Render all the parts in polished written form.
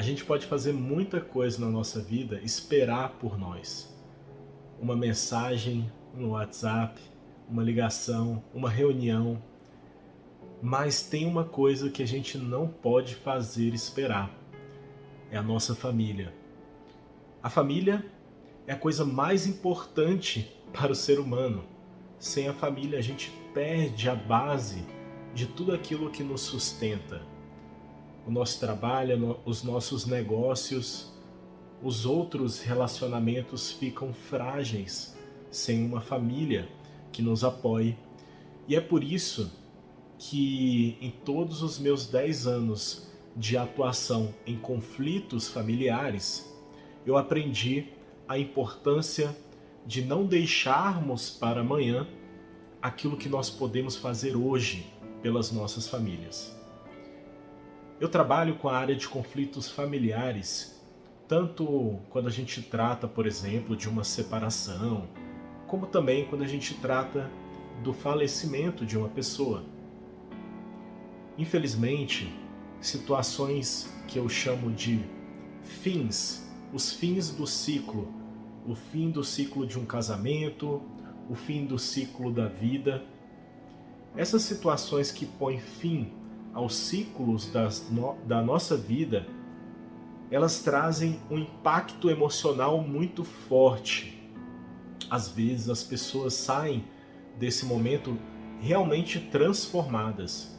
A gente pode fazer muita coisa na nossa vida, esperar por nós. Uma mensagem no WhatsApp, uma ligação, uma reunião. Mas tem uma coisa que a gente não pode fazer esperar. É a nossa família. A família é a coisa mais importante para o ser humano. Sem a família, a gente perde a base de tudo aquilo que nos sustenta. O nosso trabalho, os nossos negócios, os outros relacionamentos ficam frágeis sem uma família que nos apoie. E é por isso que em todos os meus 10 anos de atuação em conflitos familiares, eu aprendi a importância de não deixarmos para amanhã aquilo que nós podemos fazer hoje pelas nossas famílias. Eu trabalho com a área de conflitos familiares, tanto quando a gente trata, por exemplo, de uma separação, como também quando a gente trata do falecimento de uma pessoa. Infelizmente, situações que eu chamo de fins, os fins do ciclo, o fim do ciclo de um casamento, o fim do ciclo da vida, essas situações que põem fim aos ciclos da nossa vida, elas trazem um impacto emocional muito forte. Às vezes as pessoas saem desse momento realmente transformadas.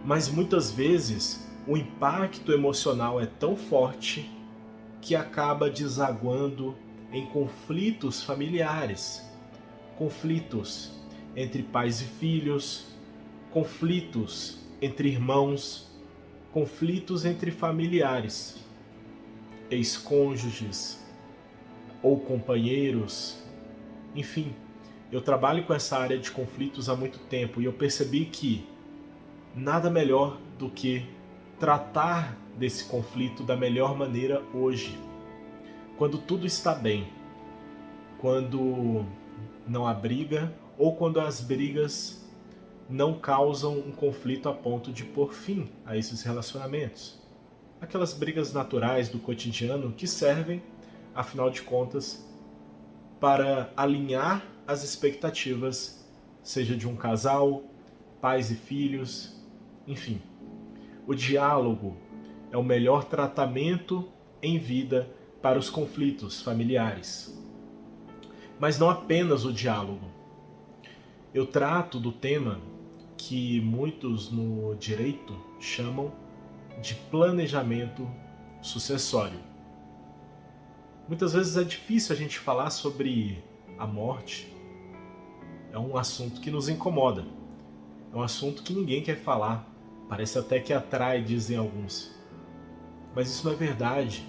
Mas muitas vezes o impacto emocional é tão forte que acaba desaguando em conflitos familiares, conflitos entre pais e filhos, conflitos entre irmãos, conflitos entre familiares, ex-cônjuges ou companheiros, enfim. Eu trabalho com essa área de conflitos há muito tempo e eu percebi que nada melhor do que tratar desse conflito da melhor maneira hoje, quando tudo está bem, quando não há briga ou quando as brigas não causam um conflito a ponto de pôr fim a esses relacionamentos. Aquelas brigas naturais do cotidiano que servem, afinal de contas, para alinhar as expectativas, seja de um casal, pais e filhos, enfim. O diálogo é o melhor tratamento em vida para os conflitos familiares. Mas não apenas o diálogo. Eu trato do tema que muitos no direito chamam de planejamento sucessório. Muitas vezes é difícil a gente falar sobre a morte. É um assunto que nos incomoda. É um assunto que ninguém quer falar. Parece até que atrai, dizem alguns. Mas isso não é verdade.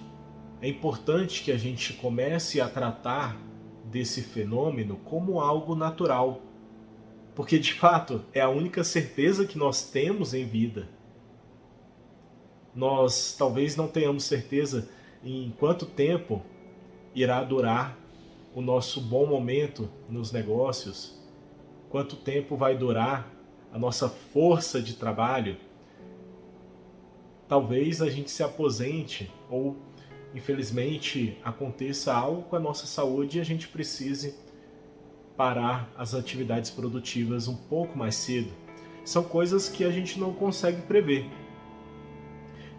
É importante que a gente comece a tratar desse fenômeno como algo natural. Porque, de fato, é a única certeza que nós temos em vida. Nós talvez não tenhamos certeza em quanto tempo irá durar o nosso bom momento nos negócios, quanto tempo vai durar a nossa força de trabalho. Talvez a gente se aposente ou, infelizmente, aconteça algo com a nossa saúde e a gente precise parar as atividades produtivas um pouco mais cedo. São coisas que a gente não consegue prever.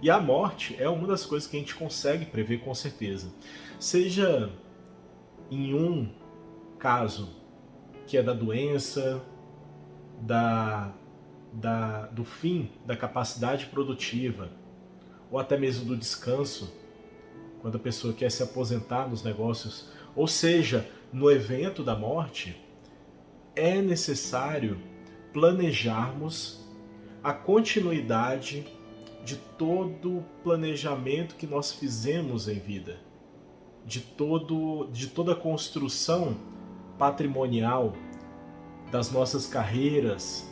E a morte é uma das coisas que a gente consegue prever com certeza. Seja em um caso que é da doença, do fim da capacidade produtiva, ou até mesmo do descanso, quando a pessoa quer se aposentar nos negócios, ou seja, no evento da morte, é necessário planejarmos a continuidade de todo o planejamento que nós fizemos em vida, de toda a construção patrimonial das nossas carreiras,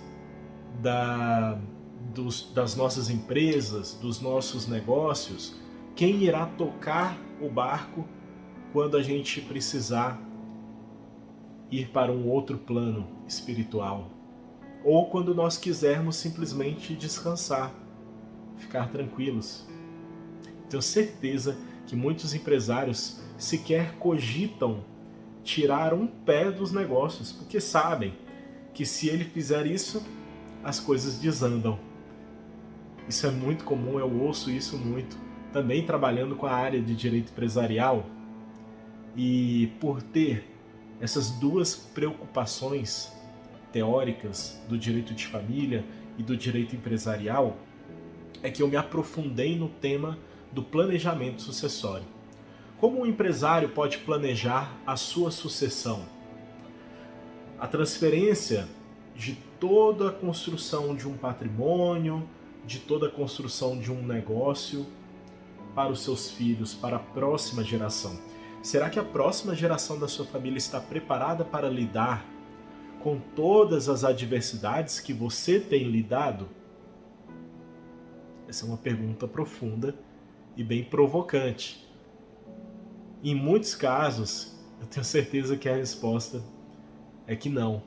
das nossas empresas, dos nossos negócios. Quem irá tocar o barco quando a gente precisar ir para um outro plano espiritual? Ou quando nós quisermos simplesmente descansar, ficar tranquilos. Tenho certeza que muitos empresários sequer cogitam tirar um pé dos negócios, porque sabem que se ele fizer isso, as coisas desandam. Isso é muito comum, eu ouço isso muito. Também trabalhando com a área de direito empresarial, e por ter essas duas preocupações teóricas do direito de família e do direito empresarial, é que eu me aprofundei no tema do planejamento sucessório. Como um empresário pode planejar a sua sucessão? A transferência de toda a construção de um patrimônio, de toda a construção de um negócio para os seus filhos, para a próxima geração. Será que a próxima geração da sua família está preparada para lidar com todas as adversidades que você tem lidado? Essa é uma pergunta profunda e bem provocante. Em muitos casos, eu tenho certeza que a resposta é que não.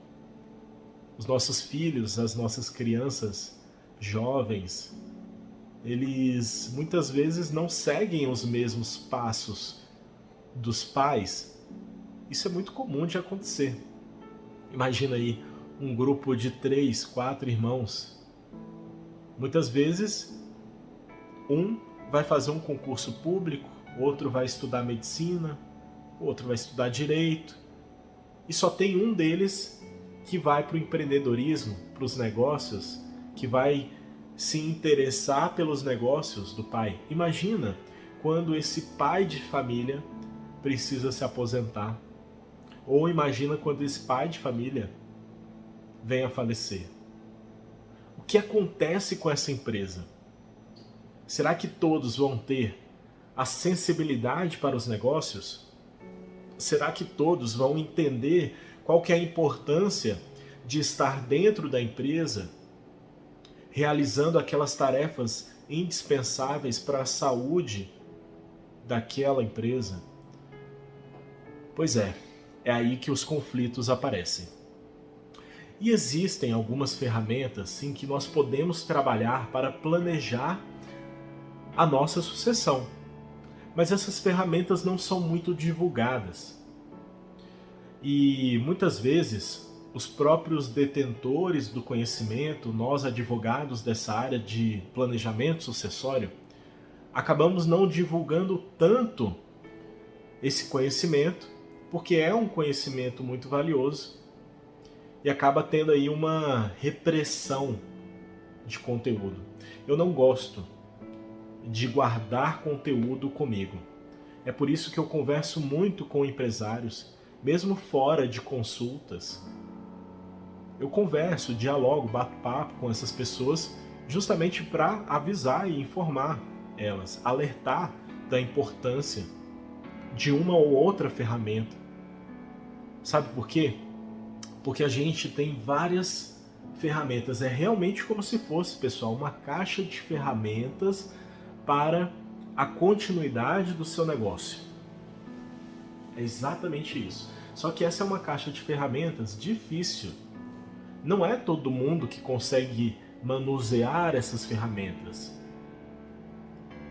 Os nossos filhos, as nossas crianças, jovens, eles muitas vezes não seguem os mesmos passos dos pais. Isso é muito comum de acontecer. Imagina aí um grupo de 3, 4 irmãos. Muitas vezes, um vai fazer um concurso público, outro vai estudar medicina, outro vai estudar direito, e só tem um deles que vai para o empreendedorismo, para os negócios, que vai se interessar pelos negócios do pai. Imagina quando esse pai de família precisa se aposentar, ou imagina quando esse pai de família vem a falecer. O que acontece com essa empresa? Será que todos vão ter a sensibilidade para os negócios? Será que todos vão entender qual que é a importância de estar dentro da empresa, realizando aquelas tarefas indispensáveis para a saúde daquela empresa? Pois é aí que os conflitos aparecem. E existem algumas ferramentas em que nós podemos trabalhar para planejar a nossa sucessão. Mas essas ferramentas não são muito divulgadas. E muitas vezes os próprios detentores do conhecimento, nós advogados dessa área de planejamento sucessório, acabamos não divulgando tanto esse conhecimento, porque é um conhecimento muito valioso e acaba tendo aí uma repressão de conteúdo. Eu não gosto de guardar conteúdo comigo. É por isso que eu converso muito com empresários, mesmo fora de consultas. Eu converso, dialogo, bato papo com essas pessoas justamente para avisar e informar elas, alertar da importância de uma ou outra ferramenta. Sabe por quê? Porque a gente tem várias ferramentas. É realmente como se fosse, pessoal, uma caixa de ferramentas para a continuidade do seu negócio. É exatamente isso. Só que essa é uma caixa de ferramentas difícil. Não é todo mundo que consegue manusear essas ferramentas.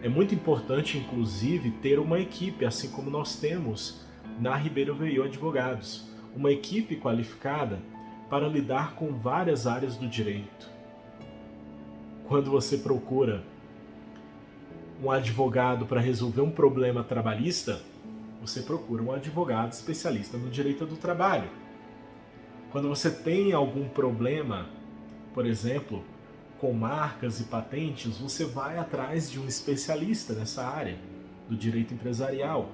É muito importante, inclusive, ter uma equipe, assim como nós temos na Ribeiro Veio Advogados. Uma equipe qualificada para lidar com várias áreas do direito. Quando você procura um advogado para resolver um problema trabalhista, você procura um advogado especialista no direito do trabalho. Quando você tem algum problema, por exemplo, com marcas e patentes, você vai atrás de um especialista nessa área do direito empresarial.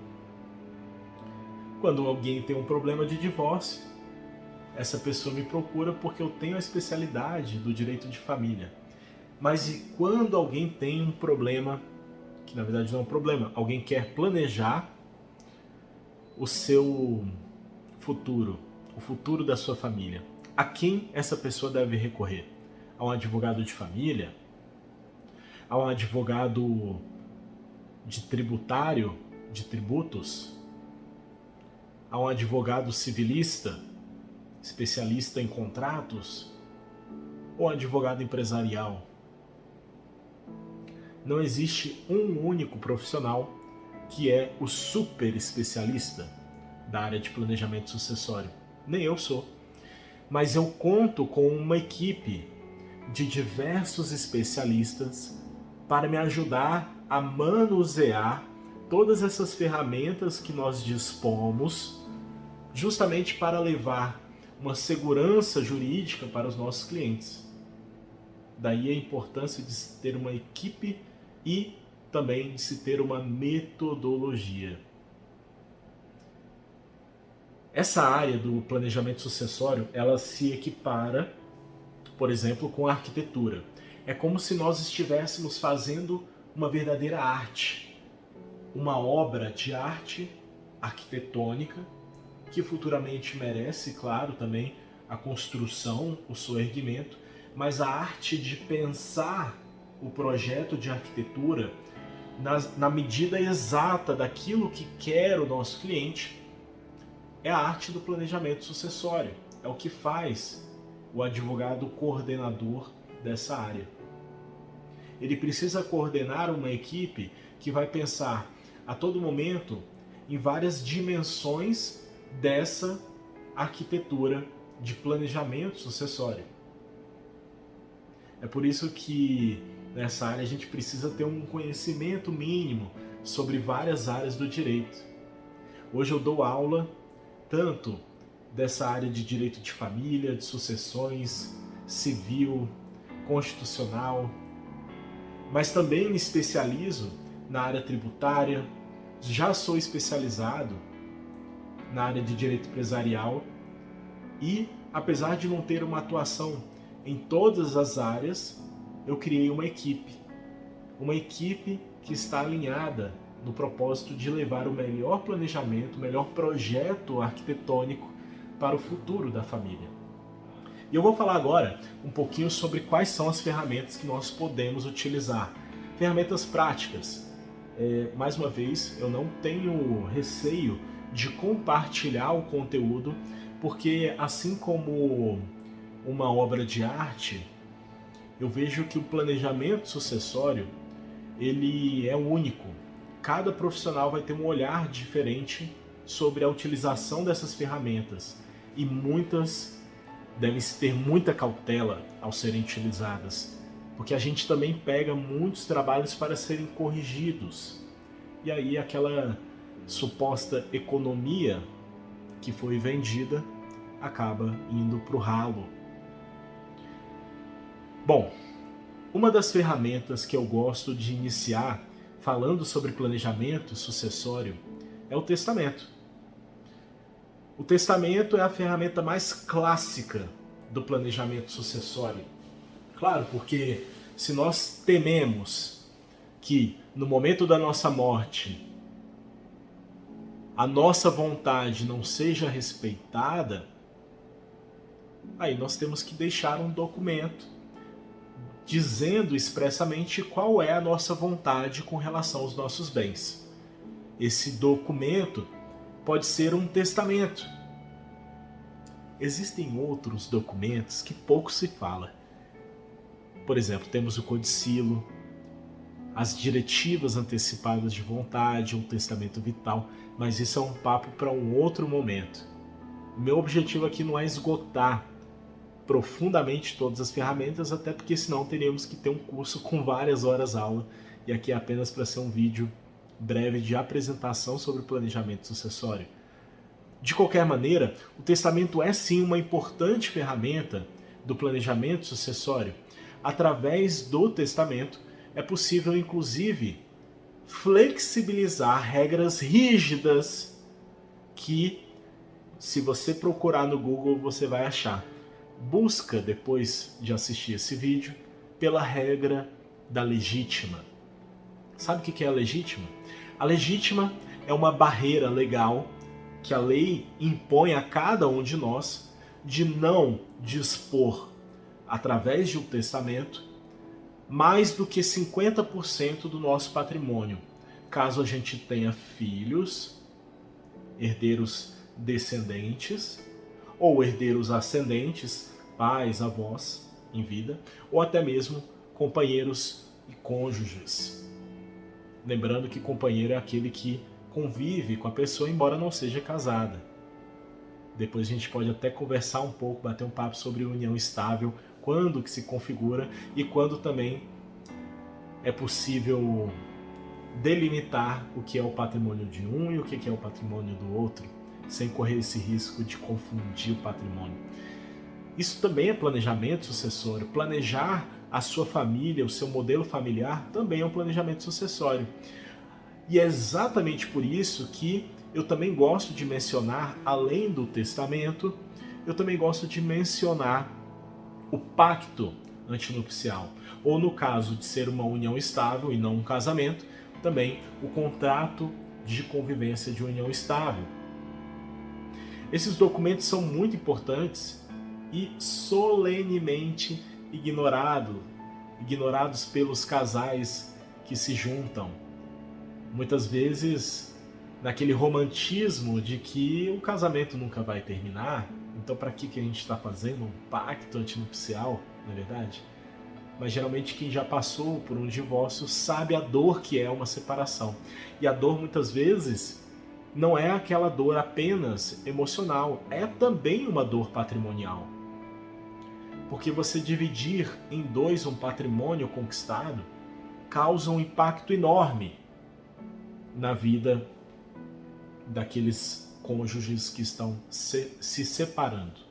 Quando alguém tem um problema de divórcio, essa pessoa me procura porque eu tenho a especialidade do direito de família. Mas e quando alguém tem um problema, que na verdade não é um problema, alguém quer planejar o seu futuro, o futuro da sua família, a quem essa pessoa deve recorrer? A um advogado de família? A um advogado de tributário, de tributos? A um advogado civilista, especialista em contratos? Ou advogado empresarial? não existe um único profissional que é o super especialista da área de planejamento sucessório. Nem eu sou. Mas eu conto com uma equipe de diversos especialistas para me ajudar a manusear todas essas ferramentas que nós dispomos, justamente para levar uma segurança jurídica para os nossos clientes. Daí a importância de se ter uma equipe e também de se ter uma metodologia. Essa área do planejamento sucessório, ela se equipara, por exemplo, com a arquitetura. É como se nós estivéssemos fazendo uma verdadeira arte, uma obra de arte arquitetônica, que futuramente merece, claro, também a construção, o soerguimento, mas a arte de pensar o projeto de arquitetura na medida exata daquilo que quer o nosso cliente, é a arte do planejamento sucessório. É o que faz o advogado coordenador dessa área. Ele precisa coordenar uma equipe que vai pensar a todo momento em várias dimensões dessa arquitetura de planejamento sucessório. É por isso que nessa área a gente precisa ter um conhecimento mínimo sobre várias áreas do direito. Hoje eu dou aula tanto dessa área de direito de família, de sucessões, civil, constitucional, mas também me especializo na área tributária, já sou especializado na área de direito empresarial e, apesar de não ter uma atuação em todas as áreas, eu criei uma equipe que está alinhada no propósito de levar o melhor planejamento, o melhor projeto arquitetônico para o futuro da família. E eu vou falar agora um pouquinho sobre quais são as ferramentas que nós podemos utilizar. Ferramentas práticas. Mais uma vez, eu não tenho receio de compartilhar o conteúdo, porque assim como uma obra de arte, eu vejo que o planejamento sucessório ele é único. Cada profissional vai ter um olhar diferente sobre a utilização dessas ferramentas e muitas devem ter muita cautela ao serem utilizadas, porque a gente também pega muitos trabalhos para serem corrigidos e aí aquela suposta economia que foi vendida acaba indo para o ralo. Bom, uma das ferramentas que eu gosto de iniciar falando sobre planejamento sucessório é o testamento. O testamento é a ferramenta mais clássica do planejamento sucessório. Claro, porque se nós tememos que no momento da nossa morte a nossa vontade não seja respeitada, aí nós temos que deixar um documento dizendo expressamente qual é a nossa vontade com relação aos nossos bens. Esse documento pode ser um testamento. Existem outros documentos que pouco se fala. Por exemplo, temos o codicilo, as diretivas antecipadas de vontade, um testamento vital, mas isso é um papo para um outro momento. O meu objetivo aqui não é esgotar profundamente todas as ferramentas, até porque senão teríamos que ter um curso com várias horas aula, e aqui é apenas para ser um vídeo breve de apresentação sobre o planejamento sucessório. De qualquer maneira, o testamento é sim uma importante ferramenta do planejamento sucessório. Através do testamento é possível, inclusive, flexibilizar regras rígidas que, se você procurar no Google, você vai achar. Busca, depois de assistir esse vídeo, pela regra da legítima. Sabe o que é a legítima? A legítima é uma barreira legal que a lei impõe a cada um de nós de não dispor, através de um testamento, mais do que 50% do nosso patrimônio, caso a gente tenha filhos, herdeiros descendentes, ou herdeiros ascendentes, pais, avós em vida, ou até mesmo companheiros e cônjuges. Lembrando que companheiro é aquele que convive com a pessoa, embora não seja casada. Depois a gente pode até conversar um pouco, bater um papo sobre união estável, quando que se configura e quando também é possível delimitar o que é o patrimônio de um e o que é o patrimônio do outro, sem correr esse risco de confundir o patrimônio. Isso também é planejamento sucessório. Planejar a sua família, o seu modelo familiar, também é um planejamento sucessório. E é exatamente por isso que eu também gosto de mencionar, além do testamento, eu também gosto de mencionar o pacto antinupcial. Ou no caso de ser uma união estável e não um casamento, também o contrato de convivência de união estável. Esses documentos são muito importantes e solenemente ignorados pelos casais que se juntam. Muitas vezes naquele romantismo de que o casamento nunca vai terminar, então para que a gente está fazendo um pacto antinupcial, não é verdade? Mas geralmente quem já passou por um divórcio sabe a dor que é uma separação. E a dor muitas vezes não é aquela dor apenas emocional, é também uma dor patrimonial. Porque você dividir em dois um patrimônio conquistado causa um impacto enorme na vida daqueles cônjuges que estão se separando.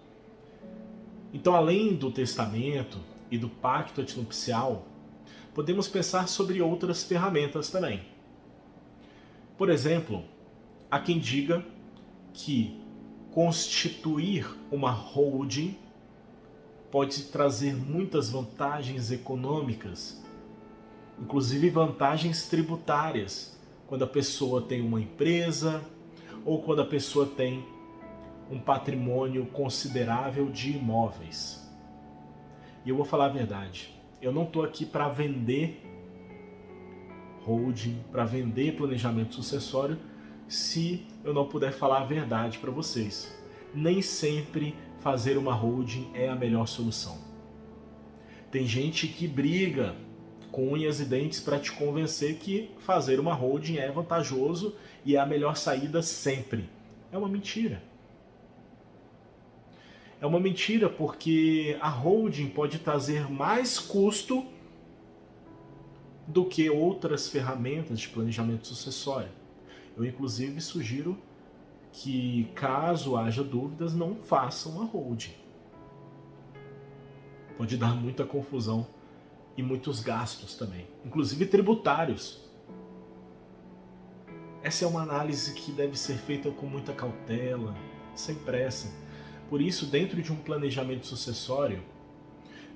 Então, além do testamento e do pacto antinupcial, podemos pensar sobre outras ferramentas também. Por exemplo, há quem diga que constituir uma holding pode trazer muitas vantagens econômicas, inclusive vantagens tributárias, quando a pessoa tem uma empresa ou quando a pessoa tem um patrimônio considerável de imóveis. E eu vou falar a verdade, eu não estou aqui para vender holding, para vender planejamento sucessório, se eu não puder falar a verdade para vocês. Nem sempre fazer uma holding é a melhor solução. Tem gente que briga com unhas e dentes para te convencer que fazer uma holding é vantajoso e é a melhor saída sempre. É uma mentira. É uma mentira porque a holding pode trazer mais custo do que outras ferramentas de planejamento sucessório. Eu, inclusive, sugiro que, caso haja dúvidas, não façam uma holding. Pode dar muita confusão e muitos gastos também, inclusive tributários. Essa é uma análise que deve ser feita com muita cautela, sem pressa. Por isso, dentro de um planejamento sucessório,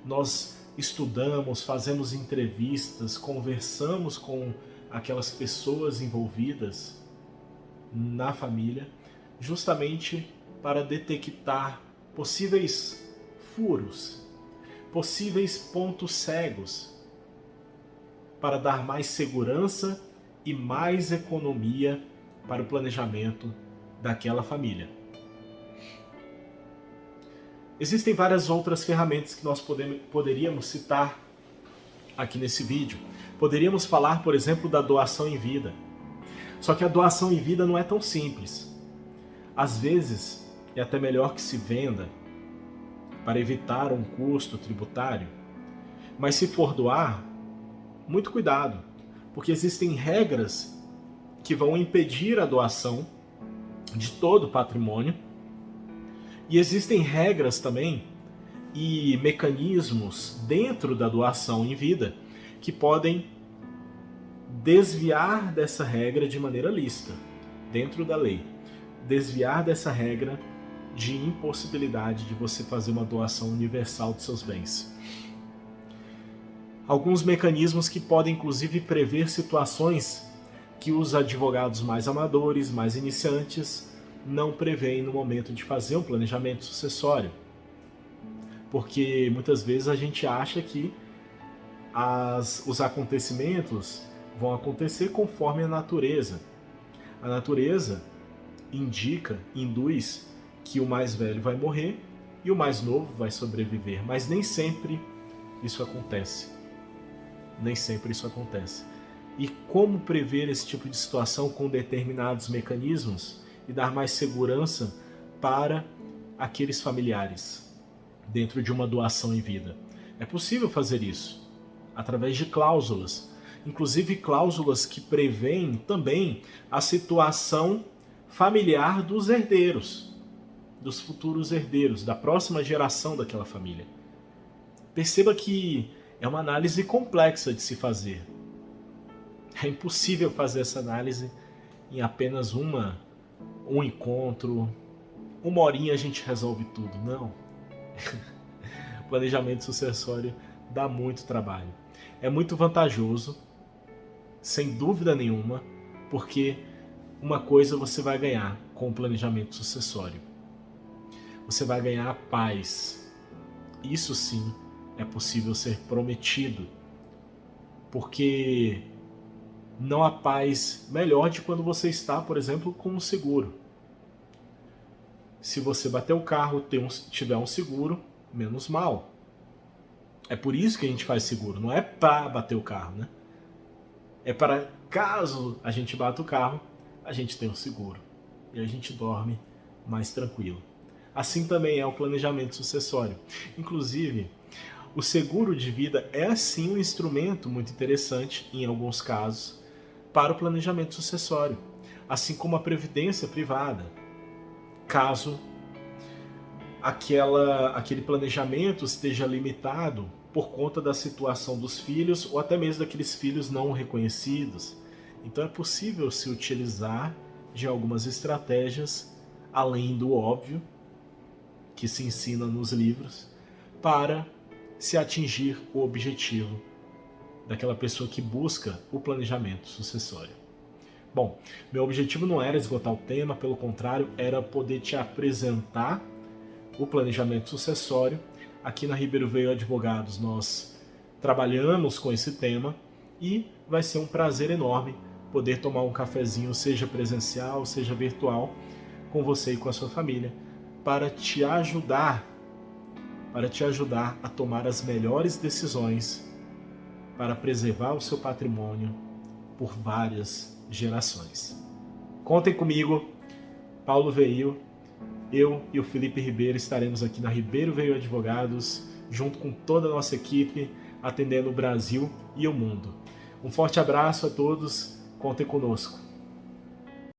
nós estudamos, fazemos entrevistas, conversamos com aquelas pessoas envolvidas na família, justamente para detectar possíveis furos, possíveis pontos cegos, para dar mais segurança e mais economia para o planejamento daquela família. Existem várias outras ferramentas que nós poderíamos citar aqui nesse vídeo. Poderíamos falar, por exemplo, da doação em vida. Só que a doação em vida não é tão simples. Às vezes, é até melhor que se venda para evitar um custo tributário. Mas se for doar, muito cuidado, porque existem regras que vão impedir a doação de todo o patrimônio. E existem regras também e mecanismos dentro da doação em vida que podem desviar dessa regra de maneira lícita, dentro da lei. Desviar dessa regra de impossibilidade de você fazer uma doação universal de seus bens. Alguns mecanismos que podem inclusive prever situações que os advogados mais amadores, mais iniciantes, não preveem no momento de fazer um planejamento sucessório. Porque muitas vezes a gente acha que os acontecimentos vão acontecer conforme a natureza. A natureza indica, induz que o mais velho vai morrer e o mais novo vai sobreviver, mas nem sempre isso acontece. Nem sempre isso acontece. E como prever esse tipo de situação com determinados mecanismos e dar mais segurança para aqueles familiares dentro de uma doação em vida? É possível fazer isso através de cláusulas, inclusive cláusulas que prevêem também a situação familiar dos herdeiros, dos futuros herdeiros, da próxima geração daquela família. Perceba que é uma análise complexa de se fazer. É impossível fazer essa análise em apenas um encontro, uma horinha a gente resolve tudo. Não. Planejamento sucessório dá muito trabalho. É muito vantajoso, sem dúvida nenhuma, porque uma coisa você vai ganhar com o planejamento sucessório. Você vai ganhar paz. Isso sim é possível ser prometido, porque não há paz melhor de quando você está, por exemplo, com um seguro. Se você bater o carro, tiver um seguro, menos mal. É por isso que a gente faz seguro, não é para bater o carro, né? É para, caso a gente bata o carro, a gente tem um seguro. E a gente dorme mais tranquilo. Assim também é o planejamento sucessório. Inclusive, o seguro de vida é sim um instrumento muito interessante, em alguns casos, para o planejamento sucessório. Assim como a previdência privada. Caso aquele planejamento esteja limitado por conta da situação dos filhos ou até mesmo daqueles filhos não reconhecidos. Então é possível se utilizar de algumas estratégias, além do óbvio, que se ensina nos livros, para se atingir o objetivo daquela pessoa que busca o planejamento sucessório. Bom, meu objetivo não era esgotar o tema, pelo contrário, era poder te apresentar o planejamento sucessório. Aqui na Ribeiro Veio Advogados nós trabalhamos com esse tema e vai ser um prazer enorme poder tomar um cafezinho, seja presencial, seja virtual, com você e com a sua família, para te ajudar a tomar as melhores decisões para preservar o seu patrimônio por várias gerações. Contem comigo, Paulo Veio. Eu e o Felipe Ribeiro estaremos aqui na Ribeiro Veio Advogados, junto com toda a nossa equipe, atendendo o Brasil e o mundo. Um forte abraço a todos, contem conosco.